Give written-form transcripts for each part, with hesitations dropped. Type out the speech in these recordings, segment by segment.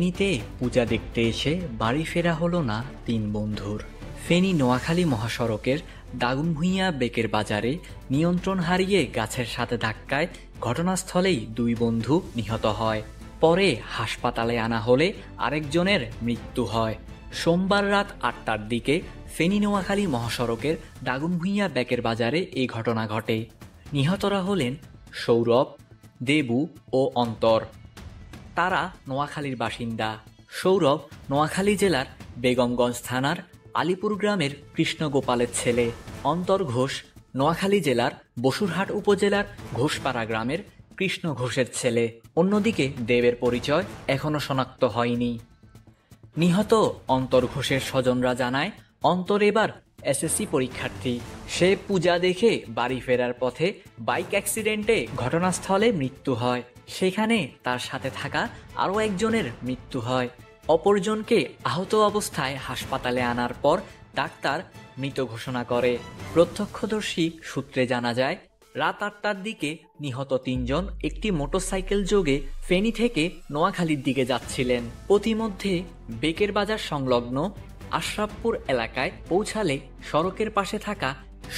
ফেনীতে পূজা দেখতে এসে বাড়ি ফেরা হলো না তিন বন্ধুর। ফেনী নোয়াখালী মহাসড়কের দাগনভূঞা বেকের বাজারে নিয়ন্ত্রণ হারিয়ে গাছের সাথে ধাক্কায় ঘটনাস্থলেই দুই বন্ধু নিহত হয়। পরে হাসপাতালে আনা হলে আরেকজনের মৃত্যু হয়। সোমবার রাত ৮টার দিকে ফেনী নোয়াখালী মহাসড়কের দাগনভূঞা বেকের বাজারে এই ঘটনা ঘটে। নিহতরা হলেন সৌরভ, দেবু ও অন্তর। তারা নোয়াখালীর বাসিন্দা। সৌরভ নোয়াখালী জেলার বেগমগঞ্জ থানার আলিপুর গ্রামের কৃষ্ণগোপালের ছেলে। অন্তর ঘোষ নোয়াখালী জেলার বসুরহাট উপজেলার ঘোষপাড়া গ্রামের কৃষ্ণ ঘোষের ছেলে। অন্যদিকে দেবের পরিচয় এখনো শনাক্ত হয়নি। নিহত অন্তর ঘোষের স্বজনরা জানায়, অন্তর এবার এসএসসি পরীক্ষার্থী। সে পূজা দেখে বাড়ি ফেরার পথে বাইক অ্যাক্সিডেন্টে ঘটনাস্থলে মৃত্যু হয়। সেখানে তার সাথে থাকা আরও একজনের মৃত্যু হয়। অপরজনকে আহত অবস্থায় হাসপাতালে আনার পর ডাক্তার মৃত ঘোষণা করে। প্রত্যক্ষদর্শী সূত্রে জানা যায়, রাত ৮টার দিকে নিহত তিনজন একটি মোটরসাইকেল যোগে ফেনী থেকে নোয়াখালীর দিকে যাচ্ছিলেন। পথিমধ্যে বেকের বাজার সংলগ্ন আশরাফপুর এলাকায় পৌঁছালে সড়কের পাশে থাকা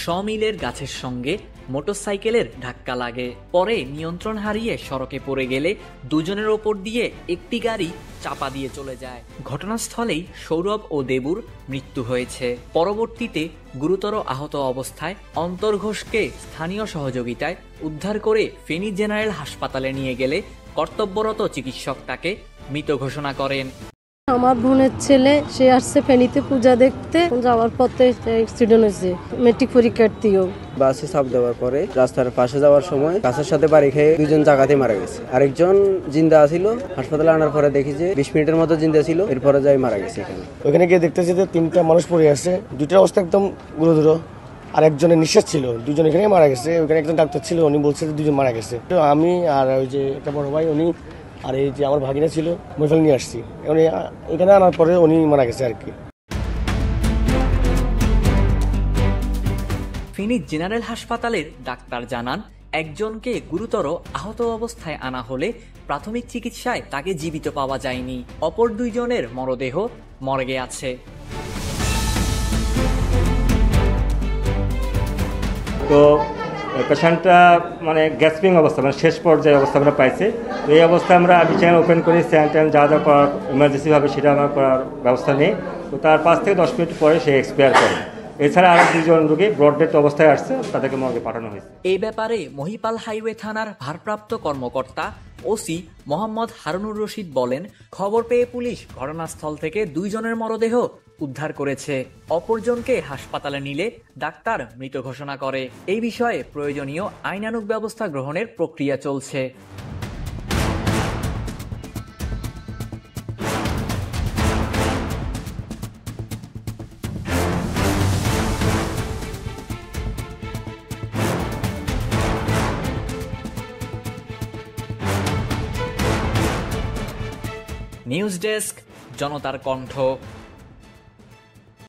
সমিলের গাছের সঙ্গে মোটরসাইকেলের ধাক্কা লাগে। পরে নিয়ন্ত্রণ হারিয়ে সড়কে পড়ে গেলে দুজনের ওপর দিয়ে একটি গাড়ি চাপা দিয়ে চলে যায়। ঘটনাস্থলেই সৌরভ ও দেবুর মৃত্যু হয়েছে। পরবর্তীতে গুরুতর আহত অবস্থায় অন্তর ঘোষকে স্থানীয় সহযোগিতায় উদ্ধার করে ফেনী জেনারেল হাসপাতালে নিয়ে গেলে কর্তব্যরত চিকিৎসক তাকে মৃত ঘোষণা করেন। আমার বোনের ছেলে, সে আসছে ফেনীতে পূজা দেখতে, যাওয়ার পথে অ্যাক্সিডেন্ট হয়েছে। মেট্রিক পরীক্ষার্থীও বাসে চাপ দেওয়ার পরে রাস্তার পাশে যাওয়ার সময় গাছের সাথে বাড়ি খেয়ে দুজন জায়গাতে মারা গেছে। আরেকজন জিন্দা ছিল। হাসপাতালে আনার পরে দেখি যে 20 মিনিটের মতো জিন্দা ছিল, এরপরে যাই মারা গেছে। ওইখানে গিয়ে দেখতেছি যে 3টা মানুষ পড়ে আছে, দুইটার অবস্থা একদম গুরুতর, আর একজনের নিঃশ্বাস ছিল। দুজন এখানে মারা গেছে। ওইখানে একজন ডাক্তার ছিল, উনি বলছে যে দুজন মারা গেছে। তো আমি আর ওই যে একটা বড় ভাই, উনি আর এই যে আমার ভাগিনা ছিল, মহিফল নিয়ে আসছি। এখানে আনার পরে উনি মারা গেছে আর কি। ফেনী জেনারেল হাসপাতালের ডাক্তার জানান, একজনকে গুরুতর আহত অবস্থায় আনা হলে প্রাথমিক চিকিৎসায় তাকে জীবিত পাওয়া যায়নি। অপর দুইজনের মরদেহ মর্গে আছে। তো পেশেন্টটা মানে গ্যাসপিং অবস্থা, মানে শেষ পর্যায়ে অবস্থা আমরা পাইছি। তো এই অবস্থায় আমরা বিছানা ওপেন করি, স্যানিটাইজ যা যা করার ইমার্জেন্সিভাবে সেটা আমরা করার ব্যবস্থা নিই। তো তার 5 থেকে 10 মিনিট পরে সে এক্সপায়ার করে। এছাড়া আরও 2 জন রোগী ব্রড ডেথ অবস্থায় আসছে, তাদেরকে মর্গে পাঠানো হয়েছে। এই ব্যাপারে মহিপাল হাইওয়ে থানার ভারপ্রাপ্ত কর্মকর্তা ওসি মোহাম্মদ হারুনুর রশিদ বলেন, খবর পেয়ে পুলিশ ঘটনাস্থল থেকে 2 জনের মরদেহ উদ্ধার করেছে। অপরজনকে হাসপাতালে নিলে ডাক্তার মৃত ঘোষণা করে। এই বিষয়ে প্রয়োজনীয় আইনানুগ ব্যবস্থা গ্রহণের প্রক্রিয়া চলছে। নিউজ ডেস্ক, জনতার কণ্ঠ।